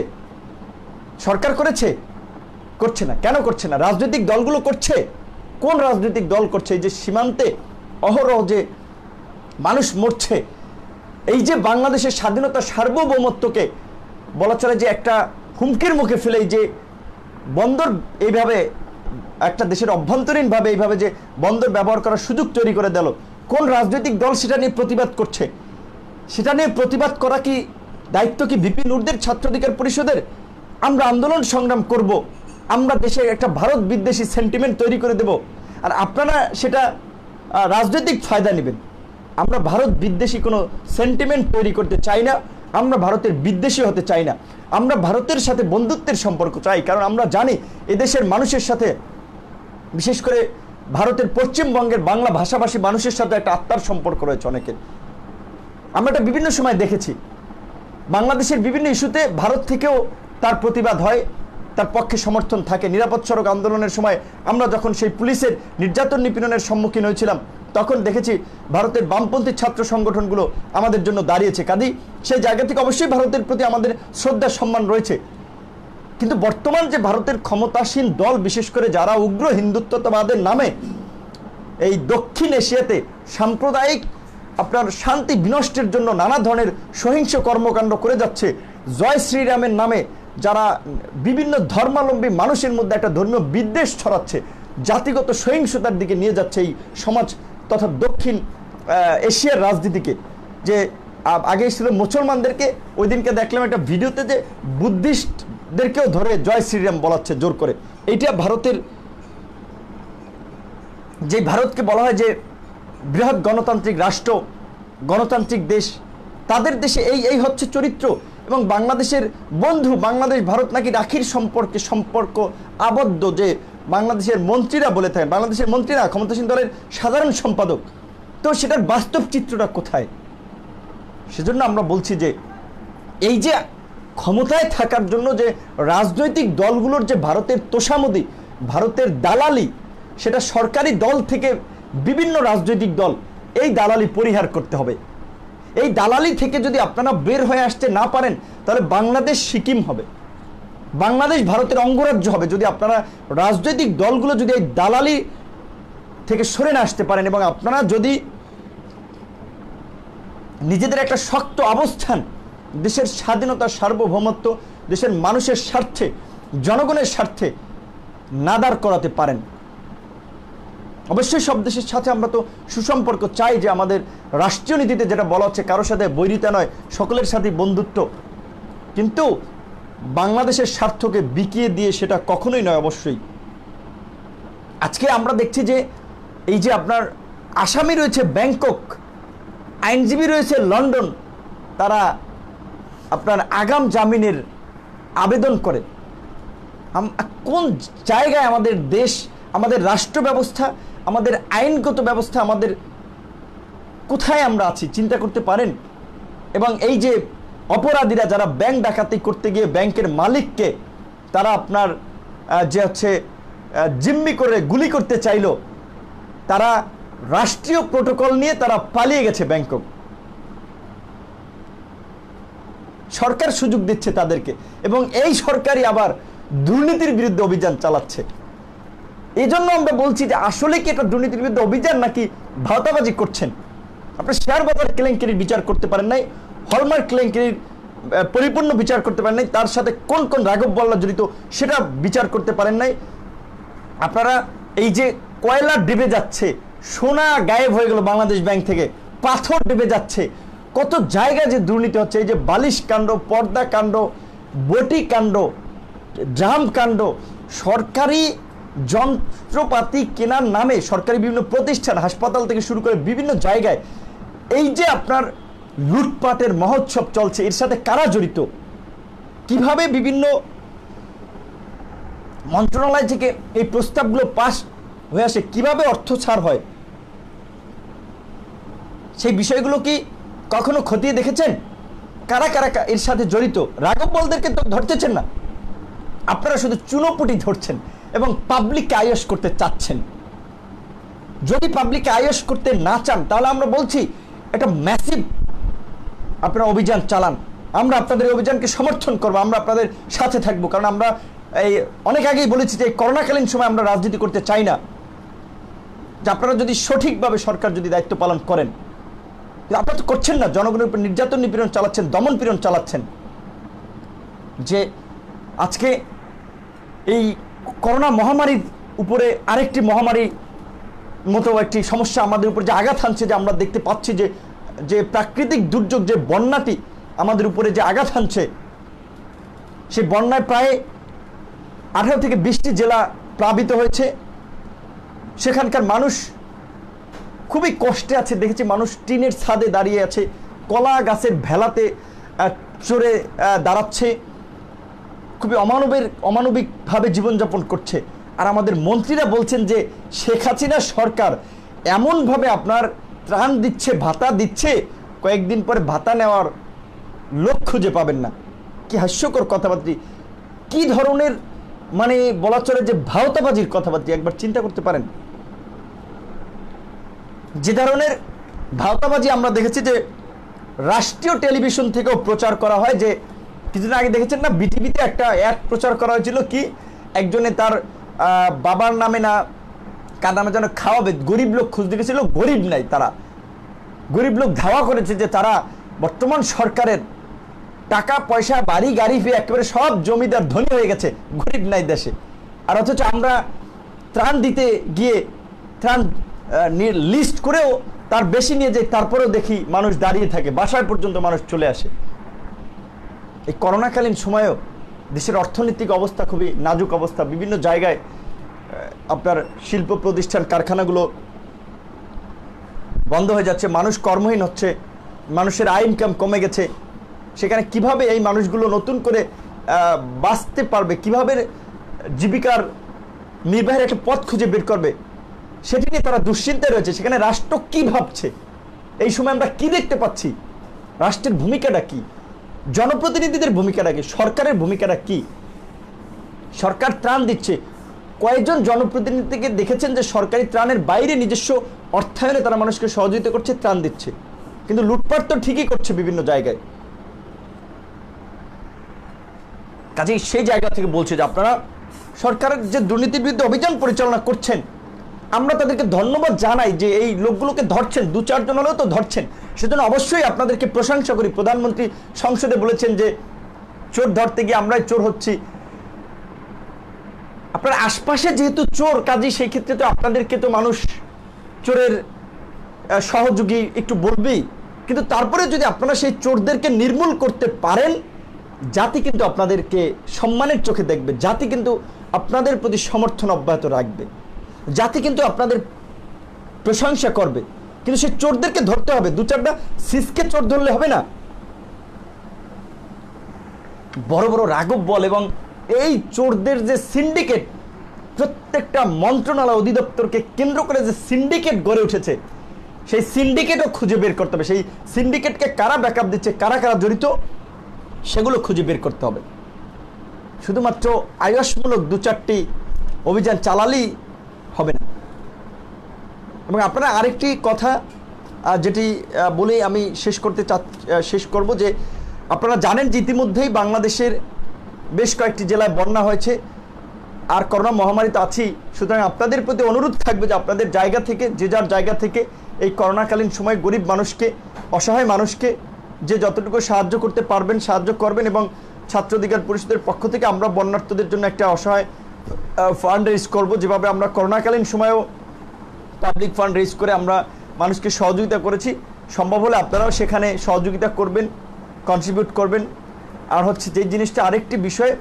সরকার করেছে? করছে না। কেন করছে না? রাজনৈতিক দলগুলো করছে। কোন রাজনৈতিক দল করছে? এই যে সীমান্তে অহরহ যে মানুষ মরছে, এই যে বাংলাদেশের স্বাধীনতা সার্বভৌমত্বকে বলা চলে যে একটা হুমকির মুখে ফেলে, যে বন্দর এইভাবে একটা দেশের অভ্যন্তরীণভাবে এইভাবে যে বন্দর ব্যবহার করার সুযোগ তৈরি করে দিল, কোন রাজনৈতিক দল সেটা নিয়ে প্রতিবাদ করছে? সেটা নিয়ে প্রতিবাদ করা কি দায়িত্ব কি ভিপি নুরদের ছাত্র অধিকার পরিষদের? আমরা আন্দোলন সংগ্রাম করব, আমরা দেশে একটা ভারত বিদ্বেষী সেন্টিমেন্ট তৈরি করে দেব, আর আপনারা সেটা রাজনৈতিক ফায়দা নেবেন। আমরা ভারত বিদ্বেষী কোনো সেন্টিমেন্ট তৈরি করতে চাই না, আমরা ভারতের বিদ্বেষী হতে চাই না, আমরা ভারতের সাথে বন্ধুত্বের সম্পর্ক চাই। কারণ আমরা জানি এদেশের মানুষের সাথে, বিশেষ করে ভারতের পশ্চিমবঙ্গের বাংলা ভাষাভাষী মানুষের সাথে একটা আত্মার সম্পর্ক রয়েছে অনেকের। আমরা এটা বিভিন্ন সময় দেখেছি, বাংলাদেশের বিভিন্ন ইস্যুতে ভারত থেকেও তার প্রতিবাদ হয়, তার পক্ষে সমর্থন থাকে। নিরাপদ সড়ক আন্দোলনের সময় আমরা যখন সেই পুলিশের নির্যাতন নিপীড়নের সম্মুখীন হয়েছিলাম, তখন দেখেছি ভারতের বামপন্থী ছাত্র সংগঠনগুলো আমাদের জন্য দাঁড়িয়েছে। কাজেই সেই জায়গা থেকে অবশ্যই ভারতের প্রতি আমাদের শ্রদ্ধা সম্মান রয়েছে। কিন্তু বর্তমান যে ভারতের ক্ষমতাসীন দল, বিশেষ করে যারা উগ্র হিন্দুত্ববাদের নামে এই দক্ষিণ এশিয়াতে সাম্প্রদায়িক আপনার শান্তি বিনষ্টের জন্য নানা ধরনের সহিংস কর্মকাণ্ড করে যাচ্ছে, জয় শ্রীরামের নামে যারা বিভিন্ন ধর্মাবলম্বী মানুষের মধ্যে একটা ধর্মীয় বিদ্বেষ ছড়াচ্ছে, জাতিগত সহিংসতার দিকে নিয়ে যাচ্ছে এই সমাজ তথা দক্ষিণ এশিয়ার রাজনীতিকে। যে আগে ছিল মুসলমানদেরকে, ওই দিনকে দেখলাম একটা ভিডিওতে যে বুদ্ধিস্টদেরকেও ধরে জয় শ্রীরাম বলাচ্ছে জোর করে। এইটা ভারতের, যে ভারতকে বলা হয় যে বৃহৎ গণতান্ত্রিক রাষ্ট্র, গণতান্ত্রিক দেশ, তাদের দেশে এই হচ্ছে চরিত্র। এবং বাংলাদেশের বন্ধু, বাংলাদেশ ভারত নাকি রাখির সম্পর্ক আবদ্ধ, যে বাংলাদেশের মন্ত্রীরা বলে থাকেন, বাংলাদেশের মন্ত্রীরা ক্ষমতাসীন দলের সাধারণ সম্পাদক। তো সেটার বাস্তব চিত্রটা কোথায়? সেজন্য আমরা বলছি যে এই যে ক্ষমতায় থাকার জন্য যে রাজনৈতিক দলগুলোর যে ভারতের তোষামদি, ভারতের দালালি, সেটা সরকারি দল থেকে বিভিন্ন রাজনৈতিক দল, এই দালালি পরিহার করতে হবে। এই দালালি থেকে যদি আপনারা বের হয়ে আসতে না পারেন, তাহলে বাংলাদেশ সিকিম হবে, বাংলাদেশ ভারতের অঙ্গরাজ্য হবে। যদি আপনারা রাজনৈতিক দলগুলো যদি এই দালালি থেকে সরে না আসতে পারেন এবং আপনারা যদি নিজেদের একটা শক্ত অবস্থান দেশের স্বাধীনতা, সার্বভৌমত্ব, দেশের মানুষের স্বার্থে, জনগণের স্বার্থে না দাঁড় করাতে পারেন, অবশ্যই সব দেশের সাথে আমরা তো সুসম্পর্ক চাই, যে আমাদের রাষ্ট্রীয় নীতিতে যেটা বলা হচ্ছে কারোর সাথে বৈরিতা নয়, সকলের সাথে বন্ধুত্ব, কিন্তু বাংলাদেশের স্বার্থকে বিকিয়ে দিয়ে সেটা কখনোই নয়। অবশ্যই আজকে আমরা দেখছি যে এই যে আপনার আসামি রয়েছে ব্যাংকক, আইনজীবী রয়েছে লন্ডন, তারা আপনার আগাম জামিনের আবেদন করে। কোন জায়গায় আমাদের দেশ, আমাদের রাষ্ট্র ব্যবস্থা, আমাদের আইনগত ব্যবস্থা, আমাদের কোথায় আমরা আছি চিন্তা করতে পারেন? এবং এই যে অপরাধীরা যারা ব্যাংক ডাকাতি করতে গিয়ে ব্যাংকের মালিককে তারা আপনার যে হচ্ছে জিম্মি করে গুলি করতে চাইলো, তারা রাষ্ট্রীয় প্রোটোকল নিয়ে তারা পালিয়ে গেছে ব্যাংকক। সরকার সুযোগ দিচ্ছে তাদেরকে, এবং এই সরকারই আবার দুর্নীতির বিরুদ্ধে অভিযান চালাচ্ছে। এই জন্য আমরা বলছি যে আসলে কি এটা দুর্নীতির বিরুদ্ধে অভিযান নাকি ভাওতাবাজি করছেন? আপনার শেয়ার বাজার কেলেঙ্কারির বিচার করতে পারেন নাই, হলমার্ক কেলেঙ্কারির পরিপূর্ণ বিচার করতে পারেন নাই, তার সাথে কোন কোন রাঘব বল্লা জড়িত সেটা বিচার করতে পারেন নাই। আপনারা এই যে কয়লা ডুবে যাচ্ছে, সোনা গায়েব হয়ে গেল বাংলাদেশ ব্যাংক থেকে, পাথর ডুবে যাচ্ছে, কত জায়গায় যে দুর্নীতি হচ্ছে, এই যে বালিশ কাণ্ড, পর্দা কাণ্ড, বটি কাণ্ড, ড্রাম কাণ্ড, সরকারি যন্ত্রপাতি কেনার নামে সরকারি বিভিন্ন প্রতিষ্ঠান, হাসপাতাল থেকে শুরু করে বিভিন্ন জায়গায় এই যে আপনার লুটপাটের মহোৎসব চলছে, এর সাথে কারা জড়িত, কিভাবে বিভিন্ন মন্ত্রণালয় থেকে এই প্রস্তাবগুলো পাস হয়ে আসে, কিভাবে অর্থ ছাড় হয়, সেই বিষয়গুলো কি কখনো খতিয়ে দেখেছেন? কারা কারা এর সাথে জড়িত? রাঘব বলদেরকে তো ধরতেছেন না, আপনারা শুধু চুনোপুটি ধরছেন এবং পাবলিককে আয়েশ করতে চাচ্ছেন। যদি পাবলিককে আয়েশ করতে না চান তাহলে আমরা বলছি একটা ম্যাসিভ আপনারা অভিযান চালান, আমরা আপনাদের অভিযানকে সমর্থন করবো, আমরা আপনাদের সাথে থাকবো। কারণ আমরা এই অনেক আগেই বলেছি যে করোনাকালীন সময় আমরা রাজনীতি করতে চাই না, যে আপনারা যদি সঠিকভাবে সরকার যদি দায়িত্ব পালন করেন, আপনারা তো করছেন না, জনগণের উপর নির্যাতন নিপীড়ন চালাচ্ছেন, দমন পীড়ন চালাচ্ছেন। যে আজকে এই করোনা মহামারীর উপরে আরেকটি মহামারী মতো একটি সমস্যা আমাদের উপর যে আঘাত হানছে, যে আমরা দেখতে পাচ্ছি যে যে প্রাকৃতিক দুর্যোগ, যে বন্যাটি আমাদের উপরে যে আঘাত হানছে, সেই বন্যায় প্রায় 18 থেকে 20টি জেলা প্লাবিত হয়েছে। সেখানকার মানুষ খুবই কষ্টে আছে, দেখেছি মানুষ টিনের ছাদে দাঁড়িয়ে আছে, কলা গাছের ভেলাতে চড়ে দাঁড়াচ্ছে, খুবই অমানবিকভাবে জীবনযাপন করছে। আর আমাদের মন্ত্রীরা বলছেন যে শেখ হাসিনা সরকার এমনভাবে আপনার ত্রাণ দিচ্ছে, ভাতা দিচ্ছে, কয়েকদিন পরে ভাতা নেওয়ার লোক খুঁজে পাবেন না। কি হাস্যকর কথাবার্তা, কি ধরনের মানে বলা চলে যে ভাওতাবাজির কথাবার্তা, একবার চিন্তা করতে পারেন। যে ধরনের ভাওতাবাজি আমরা দেখেছি যে রাষ্ট্রীয় টেলিভিশন থেকেও প্রচার করা হয়, যে কিছুদিন আগে দেখেছেন না, বিটিভিতে একটা অ্যাড প্রচার করা হয়েছিল, কি একজনে তার বাবার নামে না কার নামে যেন খাওয়াবে, গরিব লোক খুঁজতে গেছিল, গরিব নাই, তারা গরিব লোক ধাওয়া করেছে যে তারা বর্তমান সরকারের টাকা পয়সা বাড়ি গাড়ি পেয়ে একেবারে সব জমিদার ধনী হয়ে গেছে, গরিব নাই দেশে। আর অথচ আমরা ত্রাণ দিতে গিয়ে ত্রাণ লিস্ট করেও তার বেশি নিয়ে যাই, তারপরেও দেখি মানুষ দাঁড়িয়ে থাকে, বাসায় পর্যন্ত মানুষ চলে আসে। এই করোনাকালীন সময়েও দেশের অর্থনৈতিক অবস্থা খুবই নাজুক অবস্থা, বিভিন্ন জায়গায় আপনার শিল্প প্রতিষ্ঠান, কারখানাগুলো বন্ধ হয়ে যাচ্ছে, মানুষ কর্মহীন হচ্ছে, মানুষের আয় ইনকাম কমে গেছে। সেখানে কিভাবে এই মানুষগুলো নতুন করে বাঁচতে পারবে, কিভাবে জীবিকার নির্বাহের একটা পথ খুঁজে বের করবে, সেটি নিয়ে তারা দুশ্চিন্তায় রয়েছে। সেখানে রাষ্ট্র কি ভাবছে, এই সময় আমরা কি দেখতে পাচ্ছি, রাষ্ট্রের ভূমিকাটা কি, জনপ্রতিনিধিদের ভূমিকাটা কি, সরকারের ভূমিকাটা কি? সরকার ত্রাণ দিচ্ছে, কয়েকজন জনপ্রতিনিধিকে দেখেছেন যে সরকারি ত্রাণের বাইরে নিজস্ব অর্থায়নে তারা মানুষকে সহযোগিতা করছে, ত্রাণ দিচ্ছে, কিন্তু লুটপাট তো ঠিকই করছে বিভিন্ন জায়গায়। কাজেই সেই জায়গা থেকে বলছে যে আপনারা সরকারের যে দুর্নীতির বিরুদ্ধে অভিযান পরিচালনা করছেন, আমরা তাদেরকে ধন্যবাদ জানাই যে এই লোকগুলোকে ধরছেন, 2-4 জন হলেও তো ধরছেন, সেজন্য অবশ্যই আপনাদেরকে প্রশংসা করি। প্রধানমন্ত্রী সংসদে বলেছেন যে চোর ধরতে গিয়ে আমরাই চোর হচ্ছি। আপনার আশপাশে যেহেতু চোর, কাজী সেই ক্ষেত্রে তো আপনাদেরকে তো মানুষ চোরের সহযোগী একটু বলবেই, কিন্তু তারপরে যদি আপনারা সেই চোরদেরকে নির্মূল করতে পারেন, জাতি কিন্তু আপনাদেরকে সম্মানের চোখে দেখবে, জাতি কিন্তু আপনাদের প্রতি সমর্থন অব্যাহত রাখবে, জাতি কিন্তু আপনাদের প্রশংসা করবে। কিন্তু সেই চোরদেরকে ধরতে হবে, 2-4টা সিসকে চোর ধরলে হবে না। বড় বড় রাঘব বল এবং এই চোরদের যে সিন্ডিকেট, প্রত্যেকটা মন্ত্রণালয় অধিদপ্তরকে কেন্দ্র করে যে সিন্ডিকেট গড়ে উঠেছে, সেই সিন্ডিকেটও খুঁজে বের করতে হবে। সেই সিন্ডিকেটকে কারা ব্যাকআপ দিচ্ছে, কারা কারা জড়িত, সেগুলো খুঁজে বের করতে হবে। শুধুমাত্র আয়াসমূলক 2-4টি অভিযান চালালেই হবে না। এবং আপনারা আরেকটি কথা যেটি বলেই আমি শেষ করব যে আপনারা জানেন যে ইতিমধ্যেই বাংলাদেশের বেশ কয়েকটি জেলায় বন্যা হয়েছে, আর করোনা মহামারী তো আছেই। সুতরাং আপনাদের প্রতি অনুরোধ থাকবে যে আপনাদের জায়গা থেকে, যে যার জায়গা থেকে এই করোনাকালীন সময় গরিব মানুষকে, অসহায় মানুষকে যে যতটুকু সাহায্য করতে পারবেন সাহায্য করবেন। এবং ছাত্র অধিকার পরিষদের পক্ষ থেকে আমরা বন্যার্থদের জন্য একটা অসহায় ফান্ড রেজ করবো, যেভাবে আমরা করোনাকালীন সময়েও পাবলিক ফান্ড রেজ করে আমরা মানুষকে সহযোগিতা করেছি। সম্ভব হলে আপনারাও সেখানে সহযোগিতা করবেন, কন্ট্রিবিউট করবেন। আর হচ্ছে যে জিনিসটা আরেকটি বিষয়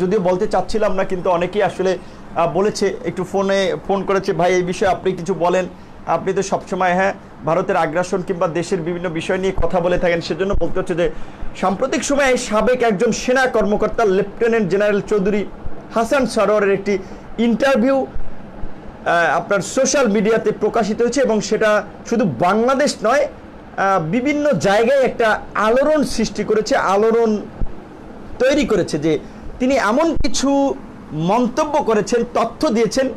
যদিও বলতে চাচ্ছিলাম না, কিন্তু অনেকেই আসলে বলেছে, একটু ফোন করেছে, ভাই এই বিষয়ে আপনি কিছু বলেন, আপনি তো সবসময় ভারতের আগ্রাসন কিংবা দেশের বিভিন্ন বিষয় নিয়ে কথা বলে থাকেন। সেজন্য বলতে হচ্ছে যে সাম্প্রতিক সময়ে সাবেক একজন সেনা কর্মকর্তা লেফটেন্যান্ট জেনারেল চৌধুরী হাসান সারোয়ারের একটি ইন্টারভিউ আপনার সোশ্যাল মিডিয়াতে প্রকাশিত হয়েছে, এবং সেটা শুধু বাংলাদেশ নয়, বিভিন্ন জায়গায় একটা আলোড়ন সৃষ্টি করেছে, আলোড়ন তৈরি করেছে। যে তিনি এমন কিছু মন্তব্য করেছেন, তথ্য দিয়েছেন,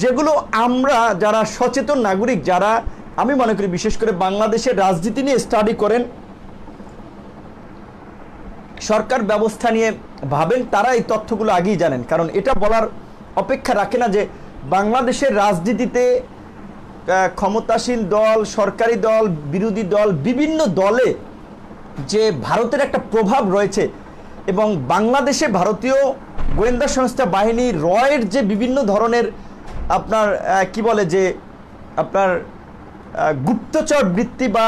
যেগুলো আমরা যারা সচেতন নাগরিক, যারা আমি মনে করি বিশেষ করে বাংলাদেশের রাজনীতি নিয়ে স্টাডি করেন, সরকার ব্যবস্থা নিয়ে ভাবেন, তারা এই তথ্যগুলো আগেই জানেন। কারণ এটা বলার অপেক্ষা রাখে না যে বাংলাদেশের রাজনীতিতে ক্ষমতাসীন দল, সরকারি দল, বিরোধী দল, বিভিন্ন দলে যে ভারতের একটা প্রভাব রয়েছে, এবং বাংলাদেশে ভারতীয় গোয়েন্দা সংস্থা বাহিনী রয়ের যে বিভিন্ন ধরনের আপনার কি বলে যে আপনার গুপ্তচর বৃত্তি বা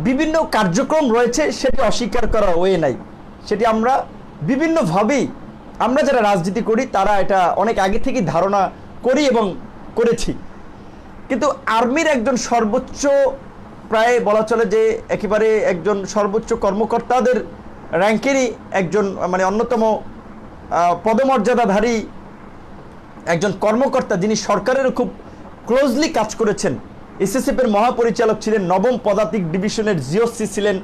বিভিন্ন কার্যক্রম রয়েছে, সেটি অস্বীকার করার ওয়ে নাই। সেটি আমরা বিভিন্নভাবেই, আমরা যারা রাজনীতি করি তারা এটা অনেক আগে থেকেই ধারণা করি এবং করেছি। কিন্তু আর্মির একজন সর্বোচ্চ, প্রায় বলা চলে যে একেবারে একজন সর্বোচ্চ কর্মকর্তাদের র্যাঙ্কেরই একজন, মানে অন্যতম পদমর্যাদাধারী একজন কর্মকর্তা, যিনি সরকারেরও খুব ক্লোজলি কাজ করেছেন, এসএসএফের মহাপরিচালক ছিলেন, 9ম পদাতিক ডিভিশনের জিওসি ছিলেন,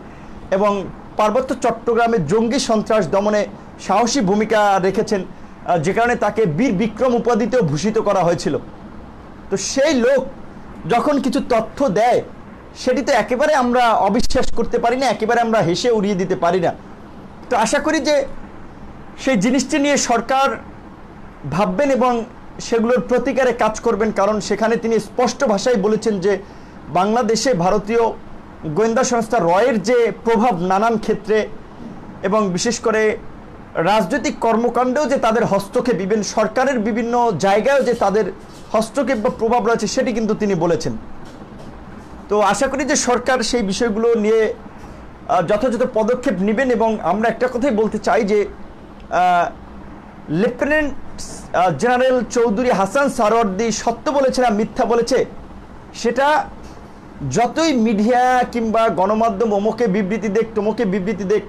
এবং পার্বত্য চট্টগ্রামে জঙ্গি সন্ত্রাস দমনে সাহসী ভূমিকা রেখেছেন, যে কারণে তাকে বীর বিক্রম উপাধিতেও ভূষিত করা হয়েছিল। তো সেই লোক যখন কিছু তথ্য দেয়, সেটি তো একেবারে আমরা অবিশ্বাস করতে পারি না, একেবারে আমরা হেসে উড়িয়ে দিতে পারি না। তো আশা করি যে সেই জিনিসটি নিয়ে সরকার ভাববেন এবং সেগুলোর প্রতিকারে কাজ করবেন। কারণ সেখানে তিনি স্পষ্ট ভাষায় বলেছেন যে বাংলাদেশে ভারতীয় গোয়েন্দা সংস্থা রয়ের যে প্রভাব নানান ক্ষেত্রে, এবং বিশেষ করে রাজনৈতিক কর্মকাণ্ডেও যে তাদের হস্তক্ষেপ, বিভিন্ন সরকারের বিভিন্ন জায়গায়ও যে তাদের হস্তক্ষেপ বা প্রভাব রয়েছে, সেটি কিন্তু তিনি বলেছেন। তো আশা করি যে সরকার সেই বিষয়গুলো নিয়ে যথাযথ পদক্ষেপ নেবেন। এবং আমরা একটা কথাই বলতে চাই যে লেফটেন্যান্ট জেনারেল চৌধুরী হাসান সারোয়ার্দী সত্য বলেছে না মিথ্যা বলেছে, সেটা যতই মিডিয়া কিংবা গণমাধ্যম অমুকে বিবৃতি দেখ, তমুকে বিবৃতি দেখ,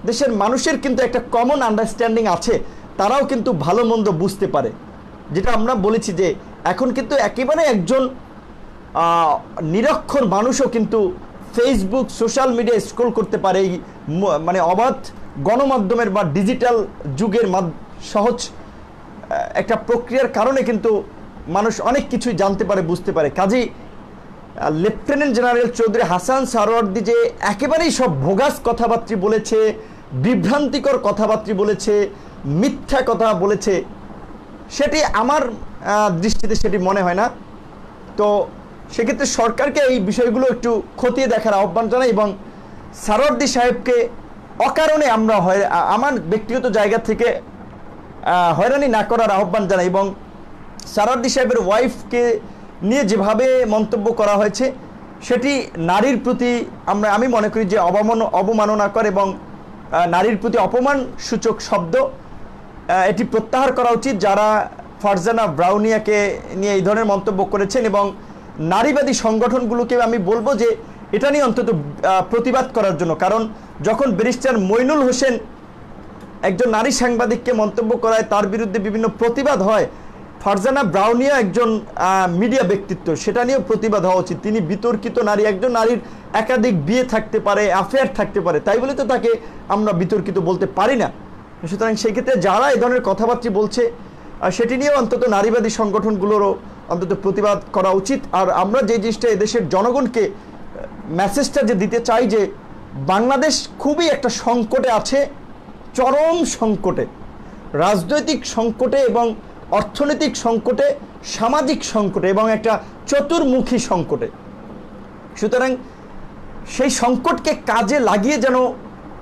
দেশের মানুষের কিন্তু একটা কমন আন্ডারস্ট্যান্ডিং আছে, তারাও কিন্তু ভালো মন্দ বুঝতে পারে। যেটা আমরা বলেছি যে এখন কিন্তু একেবারে একজন নিরক্ষর মানুষও কিন্তু ফেসবুক, সোশ্যাল মিডিয়া স্ক্রল করতে পারে, এই মানে অবাধ গণমাধ্যমের বা ডিজিটাল যুগের সহজ একটা প্রক্রিয়ার কারণে কিন্তু মানুষ অনেক কিছুই জানতে পারে, বুঝতে পারে। কাজেই লেফটেন্যান্ট জেনারেল চৌধুরী হাসান সারোয়ার্দী যে একেবারেই সব ভোগাস কথাবার্তা বলেছে, বিভ্রান্তিকর কথাবার্তা বলেছে, মিথ্যা কথা বলেছে, সেটি আমার দৃষ্টিতে সেটি মনে হয় না। তো সেক্ষেত্রে সরকারকে এই বিষয়গুলো একটু খতিয়ে দেখার আহ্বান জানাই এবং সারোয়ার্দী সাহেবকে অকারণে আমরা আমার ব্যক্তিগত জায়গা থেকে হয়রানি না করার আহ্বান জানাই এবং সারোয়ার্দী সাহেবের ওয়াইফকে নিয়ে যেভাবে মন্তব্য করা হয়েছে সেটি নারীর প্রতি আমি মনে করি যে অবমাননাকর এবং নারীর প্রতি অপমান সূচক শব্দ। এটি প্রত্যাহার করা উচিত যারা ফারজানা ব্রাউনিয়াকে নিয়ে এই ধরনের মন্তব্য করেছেন এবং নারীবাদী সংগঠনগুলোকে আমি বলবো যে এটা নিয়ে অন্তত প্রতিবাদ করার জন্য। কারণ যখন ব্যারিস্টার মইনুল হোসেন একজন নারী সাংবাদিককে মন্তব্য করায় তার বিরুদ্ধে বিভিন্ন প্রতিবাদ হয়, ফারজানা ব্রাউনিয়া একজন মিডিয়া ব্যক্তিত্ব, সেটা নিয়েও প্রতিবাদ হওয়া উচিত। তিনি বিতর্কিত নারী, একজন নারীর একাধিক বিয়ে থাকতে পারে, অ্যাফেয়ার থাকতে পারে, তাই বলে তো তাকে আমরা বিতর্কিত বলতে পারি না। সুতরাং সেই ক্ষেত্রে যারা এই ধরনের কথাবার্তা বলছে সেটি নিয়েও অন্তত নারীবাদী সংগঠনগুলোরও অন্তত প্রতিবাদ করা উচিত। আর আমরা যে জিনিসটা এদেশের জনগণকে মেসেজটা যে দিতে চাই যে বাংলাদেশ খুবই একটা সংকটে আছে, চরম সংকটে, রাজনৈতিক সংকটে এবং অর্থনৈতিক সংকটে, সামাজিক সংকটে এবং একটা চতুর্মুখী সংকটে। সুতরাং সেই সংকটকে কাজে লাগিয়ে যেন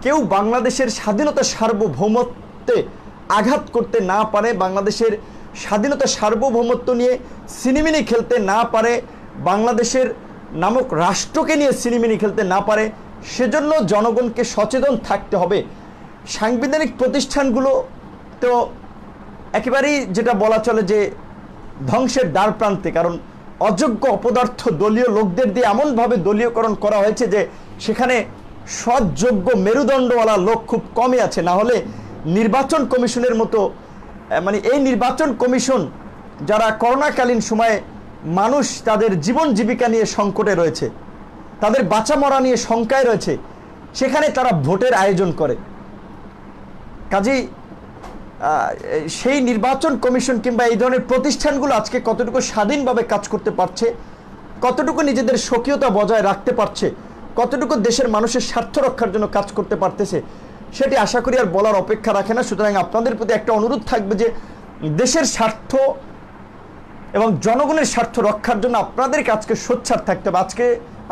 কেউ বাংলাদেশের স্বাধীনতা সার্বভৌমত্বে আঘাত করতে না পারে, বাংলাদেশের স্বাধীনতা সার্বভৌমত্ব নিয়ে সিনেমিনি খেলতে না পারে, বাংলাদেশের নামক রাষ্ট্রকে নিয়ে সিনেমিনি খেলতে না পারে, সেজন্য জনগণকে সচেতন থাকতে হবে। সাংবিধানিক প্রতিষ্ঠানগুলো তো একেবারেই যেটা বলা চলে যে ধ্বংসের দ্বার প্রান্তে, কারণ অযোগ্য অপদার্থ দলীয় লোকদের দিয়ে এমনভাবে দলীয়করণ করা হয়েছে যে সেখানে সৎযোগ্য মেরুদণ্ডওয়ালা লোক খুব কমই আছে। না হলে নির্বাচন কমিশনের মতো এই নির্বাচন কমিশন যারা করোনাকালীন সময়ে মানুষ তাদের জীবন জীবিকা নিয়ে সংকটে রয়েছে, তাদের বাঁচা মরা নিয়ে শঙ্কায় রয়েছে, সেখানে তারা ভোটের আয়োজন করে। কাজেই সেই নির্বাচন কমিশন কিংবা এই ধরনের প্রতিষ্ঠানগুলো আজকে কতটুকু স্বাধীনভাবে কাজ করতে পারছে, কতটুকু নিজেদের স্বকীয়তা বজায় রাখতে পারছে, কতটুকু দেশের মানুষের স্বার্থ রক্ষার জন্য কাজ করতে পারতেছে, সেটি আশা করি আর বলার অপেক্ষা রাখে না। সুতরাং আপনাদের প্রতি একটা অনুরোধ থাকবে যে দেশের স্বার্থ এবং জনগণের স্বার্থ রক্ষার জন্য আপনাদেরকে আজকে সোচ্চার থাকতে হবে। আজকে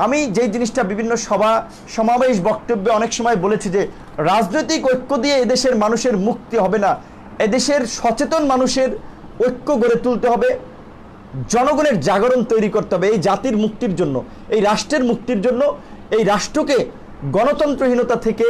আমি যেই জিনিসটা বিভিন্ন সভা সমাবেশ বক্তব্যে অনেক সময় বলেছি যে রাজনৈতিক ঐক্য দিয়ে এদেশের মানুষের মুক্তি হবে না, এদেশের সচেতন মানুষের ঐক্য গড়ে তুলতে হবে, জনগণের জাগরণ তৈরি করতে হবে এই জাতির মুক্তির জন্য, এই রাষ্ট্রের মুক্তির জন্য, এই রাষ্ট্রকে গণতন্ত্রহীনতা থেকে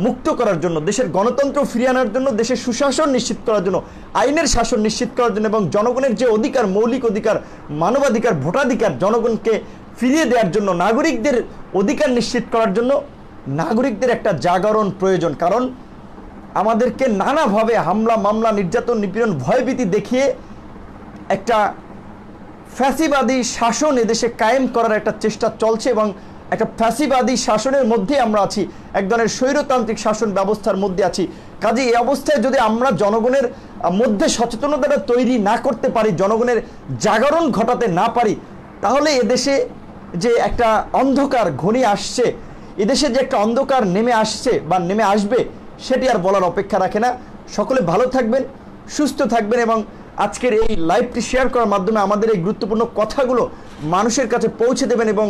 মুক্ত করার জন্য, দেশের গণতন্ত্র ফিরিয়ে আনার জন্য, দেশের সুশাসন নিশ্চিত করার জন্য, আইনের শাসন নিশ্চিত করার জন্য এবং জনগণের যে অধিকার, মৌলিক অধিকার, মানবাধিকার, ভোটাধিকার জনগণকে ফিরিয়ে দেওয়ার জন্য, নাগরিকদের অধিকার নিশ্চিত করার জন্য নাগরিকদের একটা জাগরণ প্রয়োজন। কারণ আমাদেরকে নানাভাবে হামলা, মামলা, নির্যাতন, নিপীড়ন, ভয়ভীতি দেখিয়ে একটা ফ্যাসিবাদী শাসন এদেশে কায়েম করার একটা চেষ্টা চলছে এবং একটা ফ্যাসিবাদী শাসনের মধ্যে আমরা আছি, এক ধরনের স্বৈরতান্ত্রিক শাসন ব্যবস্থার মধ্যে আছি। কাজে এই অবস্থায় যদি আমরা জনগণের মধ্যে সচেতনতাটা তৈরি না করতে পারি, জনগণের জাগরণ ঘটাতে না পারি, তাহলে এদেশে যে একটা অন্ধকার ঘনিয়ে আসছে, এদেশে যে একটা অন্ধকার নেমে আসছে বা নেমে আসবে, সেটি আর বলার অপেক্ষা রাখে না। সকলে ভালো থাকবেন, সুস্থ থাকবেন এবং আজকের এই লাইভটি শেয়ার করার মাধ্যমে আমাদের এই গুরুত্বপূর্ণ কথাগুলো মানুষের কাছে পৌঁছে দেবেন এবং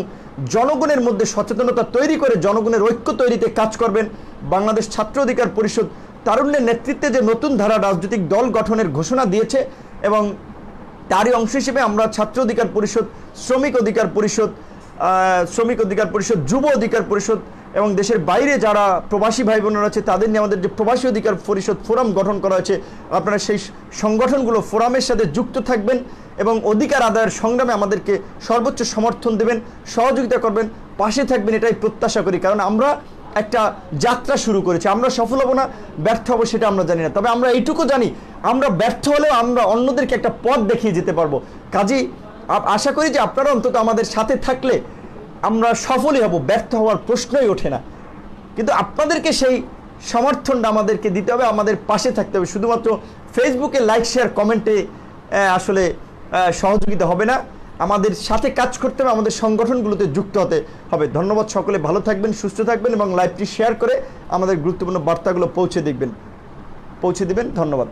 জনগণের মধ্যে সচেতনতা তৈরি করে জনগণের ঐক্য তৈরিতে কাজ করবেন। বাংলাদেশ ছাত্র অধিকার পরিষদ তারুণ্যের নেতৃত্বে যে নতুন ধারা রাজনৈতিক দল গঠনের ঘোষণা দিয়েছে এবং তারই অংশ হিসেবে আমরা ছাত্র অধিকার পরিষদ, শ্রমিক অধিকার পরিষদ, যুব অধিকার পরিষদ এবং দেশের বাইরে যারা প্রবাসী ভাই বোনেরা আছে তাদের নিয়ে আমাদের যে প্রবাসী অধিকার পরিষদ ফোরাম গঠন করা হয়েছে, আপনারা সেই সংগঠনগুলো ফোরামের সাথে যুক্ত থাকবেন এবং অধিকার আদায়ের সংগ্রামে আমাদেরকে সর্বোচ্চ সমর্থন দেবেন, সহযোগিতা করবেন, পাশে থাকবেন, এটাই প্রত্যাশা করি। কারণ আমরা একটা যাত্রা শুরু করেছি, আমরা সফল হব না ব্যর্থ হবো সেটা আমরা জানি না, তবে আমরা এইটুকু জানি আমরা ব্যর্থ হলেও আমরা অন্যদেরকে একটা পথ দেখিয়ে যেতে পারবো। কাজেই আশা করি যে আপনারা অন্তত আমাদের সাথে থাকলে আমরা সফলই হব, ব্যর্থ হওয়ার প্রশ্নই ওঠে না। কিন্তু আপনাদেরকে সেই সমর্থনটা আমাদেরকে দিতে হবে, আমাদের পাশে থাকতে হবে। শুধুমাত্র ফেসবুকে লাইক, শেয়ার, কমেন্টে আসলে সহযোগিতা হবে না, আমাদের সাথে কাজ করতে হবে, আমাদের সংগঠনগুলোতে যুক্ত হতে হবে। ধন্যবাদ, সকলে ভালো থাকবেন, সুস্থ থাকবেন এবং লাইভটি শেয়ার করে আমাদের গুরুত্বপূর্ণ বার্তাগুলো পৌঁছে দিবেন। ধন্যবাদ।